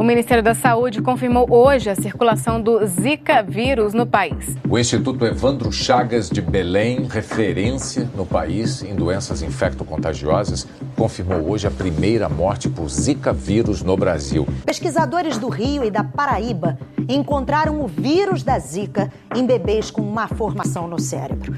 O Ministério da Saúde confirmou hoje a circulação do Zika vírus no país. O Instituto Evandro Chagas de Belém, referência no país em doenças infecto-contagiosas, confirmou hoje a primeira morte por Zika vírus no Brasil. Pesquisadores do Rio e da Paraíba encontraram o vírus da Zika em bebês com má formação no cérebro.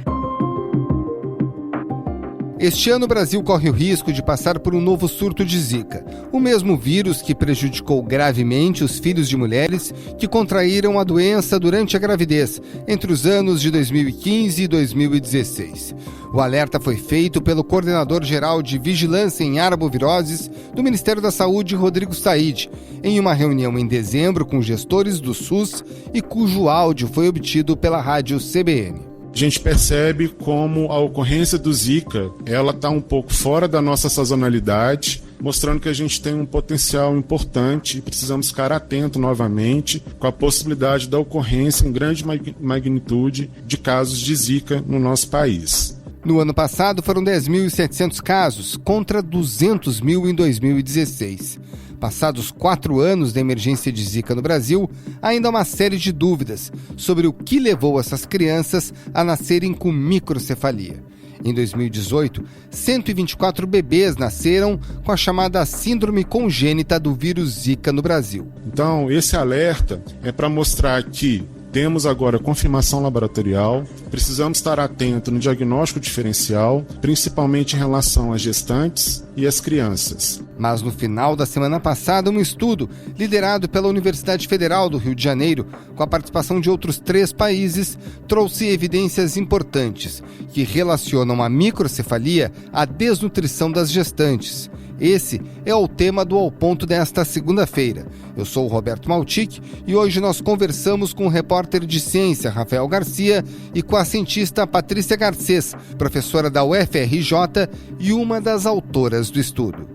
Este ano o Brasil corre o risco de passar por um novo surto de Zika, o mesmo vírus que prejudicou gravemente os filhos de mulheres que contraíram a doença durante a gravidez, entre os anos de 2015 e 2016. O alerta foi feito pelo coordenador-geral de Vigilância em Arboviroses do Ministério da Saúde, Rodrigo Said, em uma reunião em dezembro com gestores do SUS e cujo áudio foi obtido pela rádio CBN. A gente percebe como a ocorrência do Zika, ela está um pouco fora da nossa sazonalidade, mostrando que a gente tem um potencial importante e precisamos ficar atentos novamente com a possibilidade da ocorrência em grande magnitude de casos de Zika no nosso país. No ano passado foram 10.700 casos, contra 200 mil em 2016. Passados 4 anos da emergência de Zika no Brasil, ainda há uma série de dúvidas sobre o que levou essas crianças a nascerem com microcefalia. Em 2018, 124 bebês nasceram com a chamada síndrome congênita do vírus Zika no Brasil. Então, esse alerta é para mostrar que temos agora confirmação laboratorial, precisamos estar atentos no diagnóstico diferencial, principalmente em relação às gestantes e às crianças. Mas no final da semana passada, um estudo liderado pela Universidade Federal do Rio de Janeiro, com a participação de outros 3 países, trouxe evidências importantes que relacionam a microcefalia à desnutrição das gestantes. Esse é o tema do Ao Ponto desta segunda-feira. Eu sou o Roberto Maltic e hoje nós conversamos com o repórter de ciência Rafael Garcia e com a cientista Patrícia Garcês, professora da UFRJ e uma das autoras do estudo.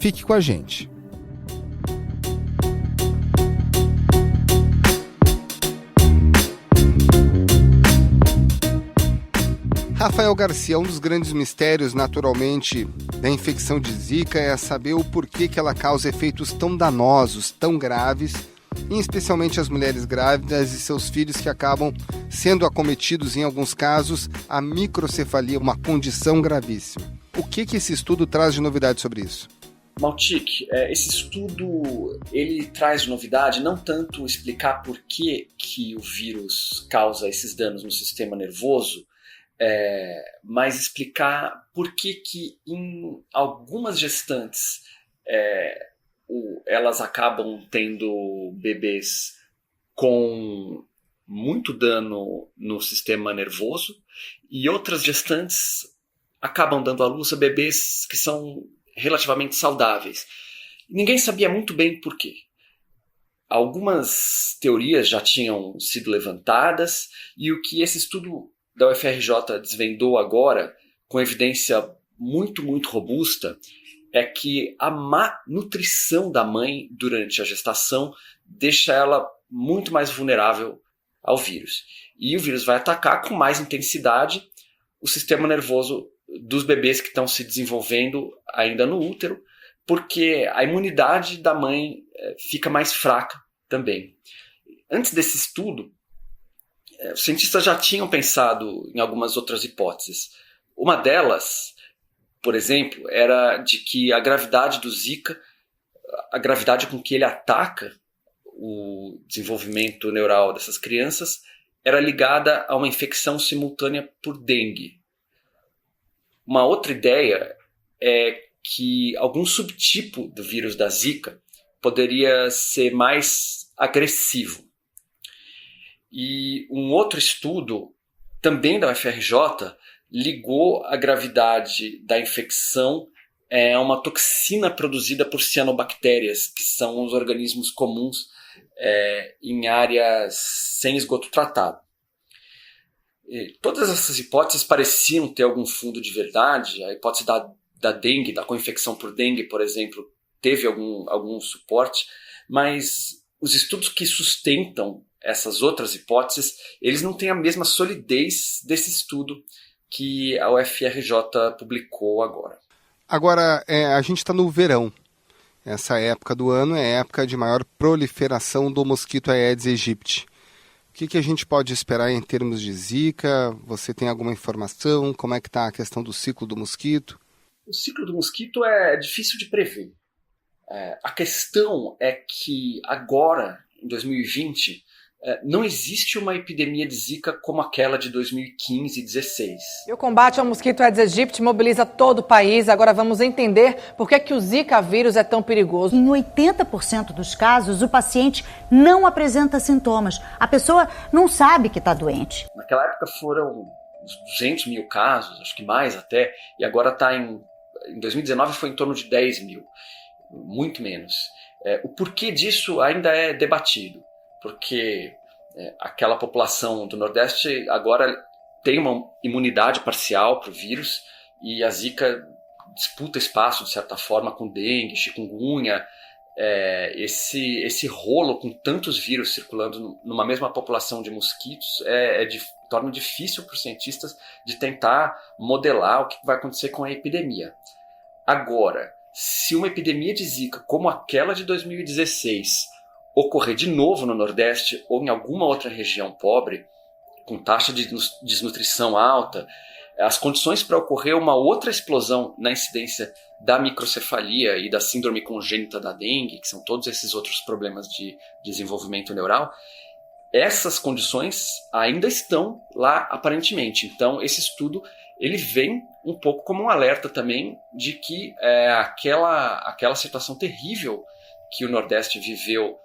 Fique com a gente. Rafael Garcia, um dos grandes mistérios, naturalmente, da infecção de Zika é saber o porquê que ela causa efeitos tão danosos, tão graves, e especialmente as mulheres grávidas e seus filhos que acabam sendo acometidos, em alguns casos, a microcefalia, uma condição gravíssima. O que esse estudo traz de novidade sobre isso? Maltic, esse estudo ele traz de novidade não tanto explicar por que o vírus causa esses danos no sistema nervoso, mas explicar por que em algumas gestantes elas acabam tendo bebês com muito dano no sistema nervoso e outras gestantes acabam dando à luz a bebês que são relativamente saudáveis. Ninguém sabia muito bem por quê. Algumas teorias já tinham sido levantadas e o que esse estudo da UFRJ desvendou agora, com evidência muito, muito robusta, é que a má nutrição da mãe durante a gestação deixa ela muito mais vulnerável ao vírus. E o vírus vai atacar com mais intensidade o sistema nervoso dos bebês que estão se desenvolvendo ainda no útero, porque a imunidade da mãe fica mais fraca também. Antes desse estudo, os cientistas já tinham pensado em algumas outras hipóteses. Uma delas, por exemplo, era de que a gravidade do Zika, a gravidade com que ele ataca o desenvolvimento neural dessas crianças, era ligada a uma infecção simultânea por dengue. Uma outra ideia é que algum subtipo do vírus da Zika poderia ser mais agressivo. E um outro estudo, também da UFRJ, ligou a gravidade da infecção a uma toxina produzida por cianobactérias, que são os organismos comuns em áreas sem esgoto tratado. E todas essas hipóteses pareciam ter algum fundo de verdade. A hipótese da dengue, da co-infecção por dengue, por exemplo, teve algum suporte, mas os estudos que sustentam essas outras hipóteses, eles não têm a mesma solidez desse estudo que a UFRJ publicou agora. Agora, a gente está no verão. Essa época do ano é a época de maior proliferação do mosquito Aedes aegypti. O que a gente pode esperar em termos de Zika? Você tem alguma informação? Como é que está a questão do ciclo do mosquito? O ciclo do mosquito é difícil de prever. A questão é que agora, em 2020, não existe uma epidemia de Zika como aquela de 2015 e 2016. E o combate ao mosquito Aedes aegypti mobiliza todo o país. Agora vamos entender por que o Zika vírus é tão perigoso. Em 80% dos casos, o paciente não apresenta sintomas. A pessoa não sabe que está doente. Naquela época foram 200 mil casos, acho que mais até, e agora está em 2019 foi em torno de 10 mil, muito menos. O porquê disso ainda é debatido. Porque aquela população do Nordeste agora tem uma imunidade parcial para o vírus e a Zika disputa espaço, de certa forma, com dengue, chikungunya. Esse rolo com tantos vírus circulando numa mesma população de mosquitos torna difícil para os cientistas de tentar modelar o que vai acontecer com a epidemia. Agora, se uma epidemia de Zika como aquela de 2016 ocorrer de novo no Nordeste ou em alguma outra região pobre, com taxa de desnutrição alta, as condições para ocorrer uma outra explosão na incidência da microcefalia e da síndrome congênita da dengue, que são todos esses outros problemas de desenvolvimento neural, essas condições ainda estão lá aparentemente. Então, esse estudo ele vem um pouco como um alerta também de que aquela situação terrível que o Nordeste viveu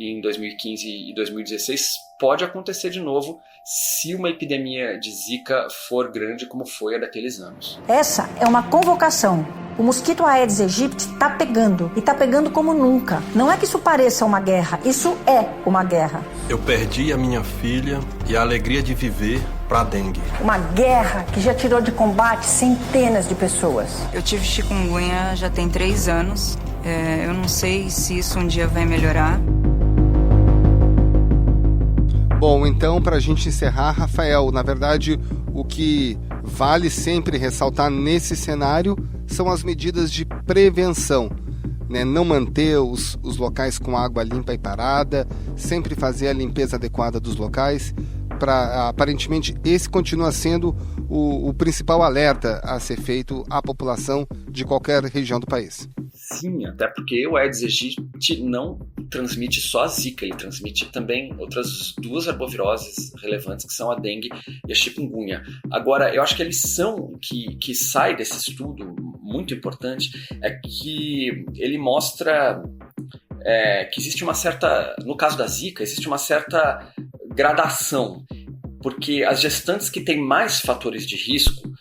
em 2015 e 2016 pode acontecer de novo se uma epidemia de Zika for grande como foi a daqueles anos. Essa é uma convocação. O mosquito Aedes aegypti está pegando, e está pegando como nunca. Não é que isso pareça uma guerra, isso é uma guerra. Eu perdi a minha filha e a alegria de viver para a dengue. Uma guerra que já tirou de combate centenas de pessoas. Eu tive chikungunya já tem 3 anos. Eu não sei se isso um dia vai melhorar. Bom, então, para a gente encerrar, Rafael, na verdade, o que vale sempre ressaltar nesse cenário são as medidas de prevenção, né? Não manter os locais com água limpa e parada, sempre fazer a limpeza adequada dos locais. Aparentemente, esse continua sendo o principal alerta a ser feito à população de qualquer região do país. Sim, até porque o Aedes aegypti não transmite só a Zika, ele transmite também outras 2 arboviroses relevantes, que são a dengue e a chikungunya. Agora, eu acho que a lição que sai desse estudo, muito importante, é que ele mostra que existe uma certa, no caso da Zika, existe uma certa gradação, porque as gestantes que têm mais fatores de risco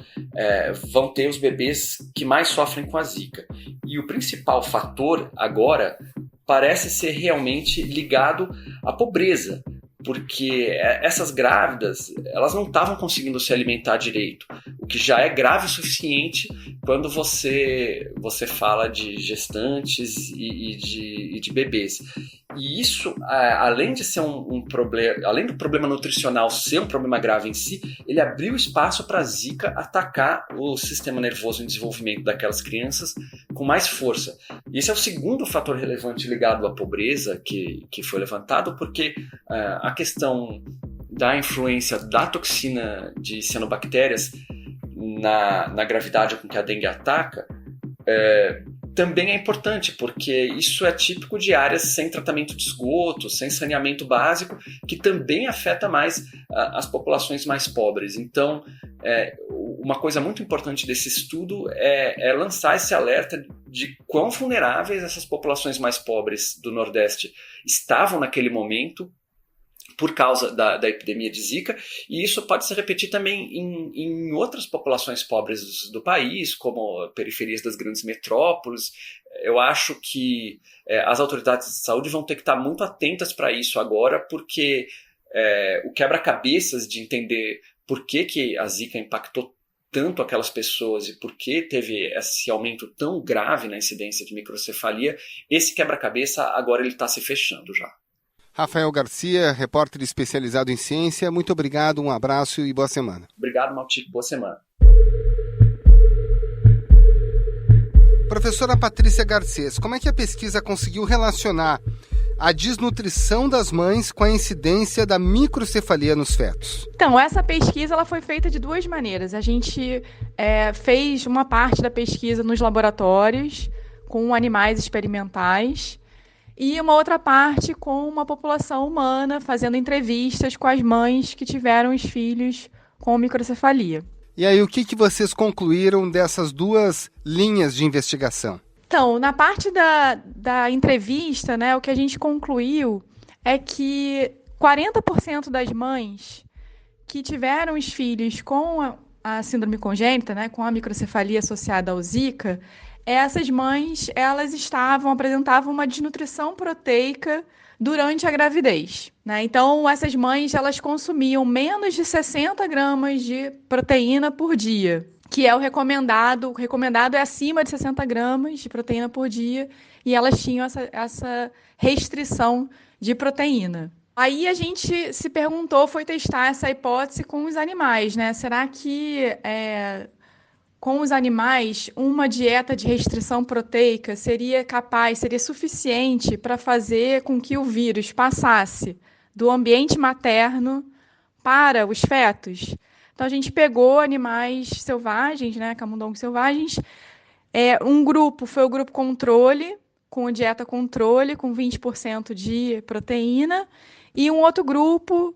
vão ter os bebês que mais sofrem com a Zika. E o principal fator agora parece ser realmente ligado à pobreza, porque essas grávidas elas não estavam conseguindo se alimentar direito, o que já é grave o suficiente quando você fala de gestantes e de bebês. E isso, além de ser um problema, além do problema nutricional ser um problema grave em si, ele abriu espaço para a Zika atacar o sistema nervoso em desenvolvimento daquelas crianças com mais força. E esse é o segundo fator relevante ligado à pobreza que foi levantado, porque a questão da influência da toxina de cianobactérias na gravidade com que a dengue ataca também é importante, porque isso é típico de áreas sem tratamento de esgoto, sem saneamento básico, que também afeta mais as populações mais pobres. Então, uma coisa muito importante desse estudo é lançar esse alerta de quão vulneráveis essas populações mais pobres do Nordeste estavam naquele momento, por causa da epidemia de Zika, e isso pode se repetir também em outras populações pobres do país, como periferias das grandes metrópoles. Eu acho que as autoridades de saúde vão ter que estar muito atentas para isso agora, porque o quebra-cabeças de entender por que a Zika impactou tanto aquelas pessoas e por que teve esse aumento tão grave na incidência de microcefalia, esse quebra-cabeça agora ele está se fechando já. Rafael Garcia, repórter especializado em ciência, muito obrigado, um abraço e boa semana. Obrigado, Maltic, boa semana. Professora Patrícia Garcês, como é que a pesquisa conseguiu relacionar a desnutrição das mães com a incidência da microcefalia nos fetos? Então, essa pesquisa ela foi feita de duas maneiras. A gente fez uma parte da pesquisa nos laboratórios, com animais experimentais, e uma outra parte com uma população humana, fazendo entrevistas com as mães que tiveram os filhos com microcefalia. E aí, o que vocês concluíram dessas duas linhas de investigação? Então, na parte da entrevista, né, o que a gente concluiu é que 40% das mães que tiveram os filhos com a síndrome congênita, né, com a microcefalia associada ao Zika, essas mães elas apresentavam uma desnutrição proteica durante a gravidez, né? Então, essas mães elas consumiam menos de 60 gramas de proteína por dia, que é o recomendado. O recomendado é acima de 60 gramas de proteína por dia, e elas tinham essa restrição de proteína. Aí a gente se perguntou, foi testar essa hipótese com os animais, né? Será que com os animais uma dieta de restrição proteica seria suficiente para fazer com que o vírus passasse do ambiente materno para os fetos? Então, a gente pegou animais selvagens, né, camundongos selvagens. Um grupo foi o grupo controle, com dieta controle, com 20% de proteína. E um outro grupo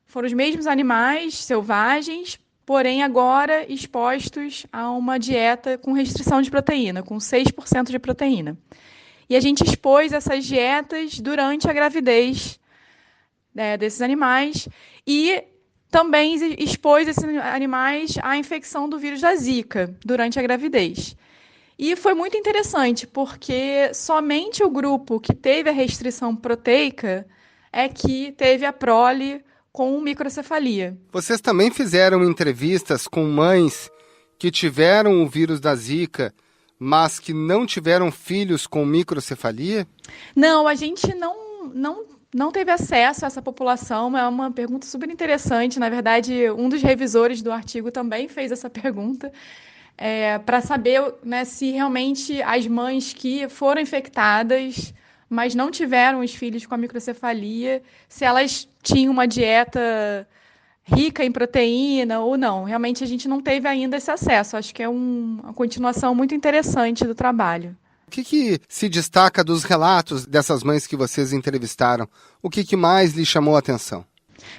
foram os mesmos animais selvagens, porém agora expostos a uma dieta com restrição de proteína, com 6% de proteína. E a gente expôs essas dietas durante a gravidez desses animais e também expôs esses animais à infecção do vírus da Zika durante a gravidez. E foi muito interessante, porque somente o grupo que teve a restrição proteica é que teve a prole com microcefalia. Vocês também fizeram entrevistas com mães que tiveram o vírus da Zika, mas que não tiveram filhos com microcefalia? Não, a gente não teve acesso a essa população. É uma pergunta super interessante. Na verdade, um dos revisores do artigo também fez essa pergunta para saber, né, se realmente as mães que foram infectadas, mas não tiveram os filhos com a microcefalia, se elas tinham uma dieta rica em proteína ou não. Realmente a gente não teve ainda esse acesso. Acho que é uma continuação muito interessante do trabalho. O que se destaca dos relatos dessas mães que vocês entrevistaram? O que mais lhe chamou a atenção?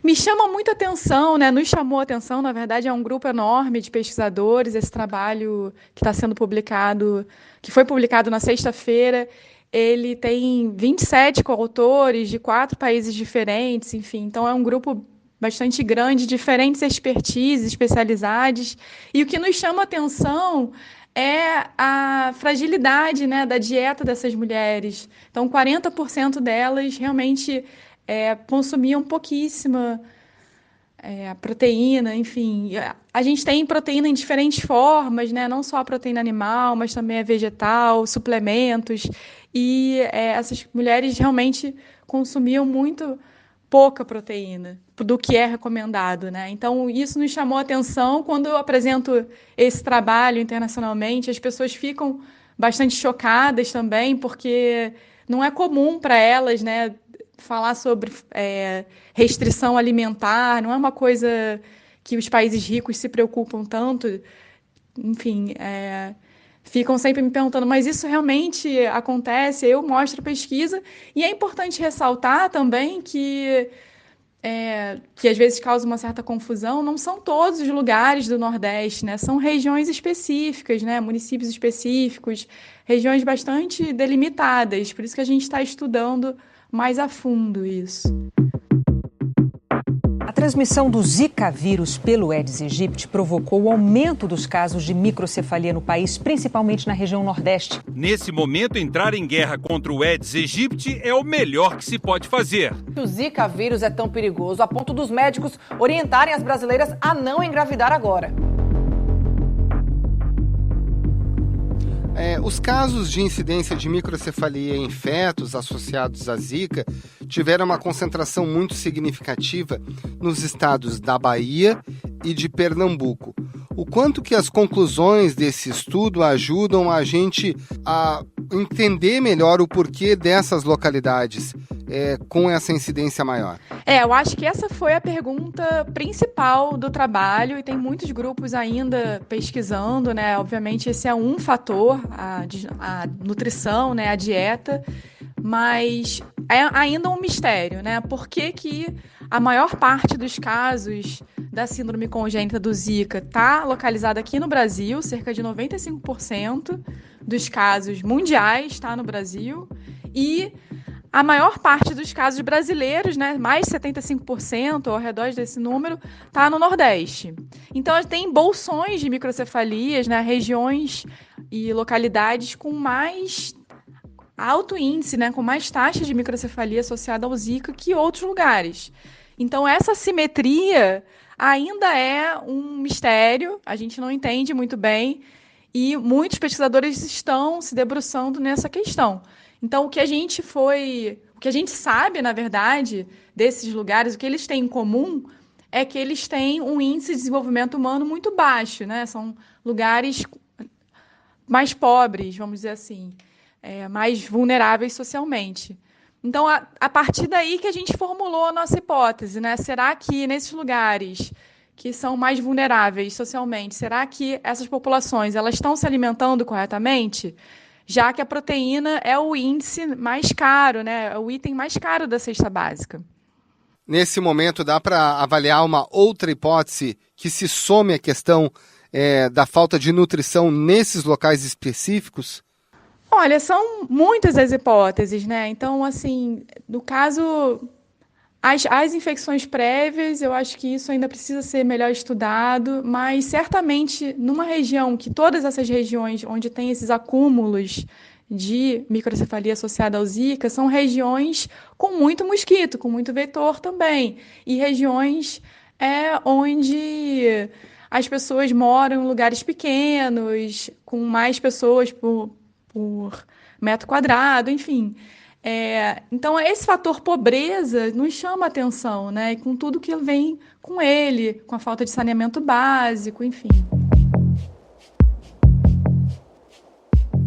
Me chama muita atenção, né? Nos chamou a atenção, na verdade, é um grupo enorme de pesquisadores. Esse trabalho que está sendo publicado, que foi publicado na sexta-feira, ele tem 27 coautores de 4 países diferentes, enfim. Então, é um grupo bastante grande, diferentes expertises, especialidades. E o que nos chama a atenção é a fragilidade, né, da dieta dessas mulheres. Então, 40% delas realmente consumiam pouquíssima proteína, enfim. A gente tem proteína em diferentes formas, né? Não só a proteína animal, mas também a vegetal, suplementos. E essas mulheres realmente consumiam muito pouca proteína do que é recomendado, né? Então, isso nos chamou a atenção. Quando eu apresento esse trabalho internacionalmente, as pessoas ficam bastante chocadas também, porque não é comum para elas, né, falar sobre restrição alimentar, não é uma coisa que os países ricos se preocupam tanto. Enfim, ficam sempre me perguntando, mas isso realmente acontece? Eu mostro a pesquisa, e é importante ressaltar também que às vezes causa uma certa confusão, não são todos os lugares do Nordeste, né? São regiões específicas, né? Municípios específicos, regiões bastante delimitadas, por isso que a gente está estudando mais a fundo isso. A transmissão do Zika vírus pelo Aedes aegypti provocou o aumento dos casos de microcefalia no país, principalmente na região Nordeste. Nesse momento, entrar em guerra contra o Aedes aegypti é o melhor que se pode fazer. O Zika vírus é tão perigoso a ponto dos médicos orientarem as brasileiras a não engravidar agora. Os casos de incidência de microcefalia em fetos associados à Zika tiveram uma concentração muito significativa nos estados da Bahia e de Pernambuco. o quanto que as conclusões desse estudo ajudam a gente a entender melhor o porquê dessas localidades com essa incidência maior? Eu acho que essa foi a pergunta principal do trabalho e tem muitos grupos ainda pesquisando, né? Obviamente esse é um fator, a nutrição, né? A dieta, mas é ainda um mistério, né? Por que a maior parte dos casos da síndrome congênita do Zika está localizada aqui no Brasil, cerca de 95% dos casos mundiais está no Brasil, e a maior parte dos casos brasileiros, né, mais de 75%, ao redor desse número, está no Nordeste. Então, tem bolsões de microcefalias, né, regiões e localidades com mais alto índice, né, com mais taxa de microcefalia associada ao Zika que outros lugares. Então, essa simetria ainda é um mistério, a gente não entende muito bem, e muitos pesquisadores estão se debruçando nessa questão. Então, o que a gente sabe, na verdade, desses lugares, o que eles têm em comum é que eles têm um índice de desenvolvimento humano muito baixo, né? São lugares mais pobres, vamos dizer assim, mais vulneráveis socialmente. Então, a partir daí que a gente formulou a nossa hipótese, né? Será que nesses lugares que são mais vulneráveis socialmente, será que essas populações elas estão se alimentando corretamente? Já que a proteína é o índice mais caro, né? É o item mais caro da cesta básica. Nesse momento, dá para avaliar uma outra hipótese que se some à questão da falta de nutrição nesses locais específicos? Olha, são muitas as hipóteses, né? Então, assim, no caso, as infecções prévias, eu acho que isso ainda precisa ser melhor estudado, mas certamente numa região, que todas essas regiões onde tem esses acúmulos de microcefalia associada ao Zika, são regiões com muito mosquito, com muito vetor também, e regiões onde as pessoas moram em lugares pequenos, com mais pessoas por metro quadrado, enfim. Então, esse fator pobreza nos chama a atenção, né? E com tudo que vem com ele, com a falta de saneamento básico, enfim.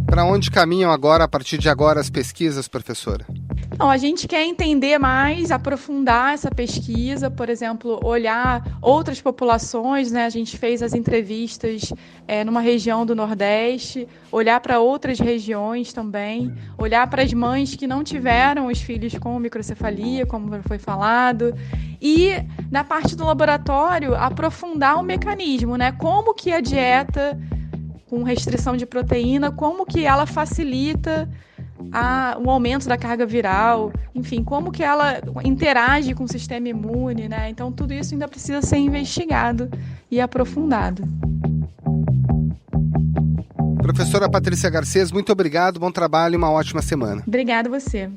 Para onde caminham agora, a partir de agora, as pesquisas, professora? Então, a gente quer entender mais, aprofundar essa pesquisa, por exemplo, olhar outras populações, né? A gente fez as entrevistas numa região do Nordeste, olhar para outras regiões também, olhar para as mães que não tiveram os filhos com microcefalia, como foi falado, e na parte do laboratório, aprofundar o mecanismo, né? Como que a dieta com restrição de proteína, como que ela facilita o aumento da carga viral, enfim, como que ela interage com o sistema imune, né? Então, tudo isso ainda precisa ser investigado e aprofundado. Professora Patrícia Garcês, muito obrigado, bom trabalho e uma ótima semana. Obrigada a você.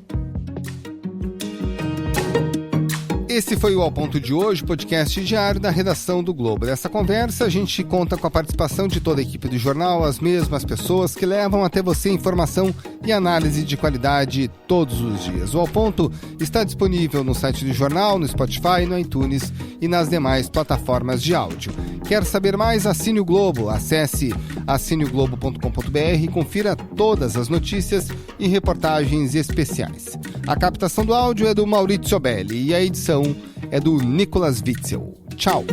Esse foi o Ao Ponto de hoje, podcast diário da redação do Globo. Nessa conversa, a gente conta com a participação de toda a equipe do jornal, as mesmas pessoas que levam até você informação e análise de qualidade todos os dias. O Ao Ponto está disponível no site do jornal, no Spotify, no iTunes e nas demais plataformas de áudio. Quer saber mais? Assine o Globo. Acesse assineoglobo.com.br e confira todas as notícias e reportagens especiais. A captação do áudio é do Maurício Belli e a edição é do Nicolas Witzel. Tchau!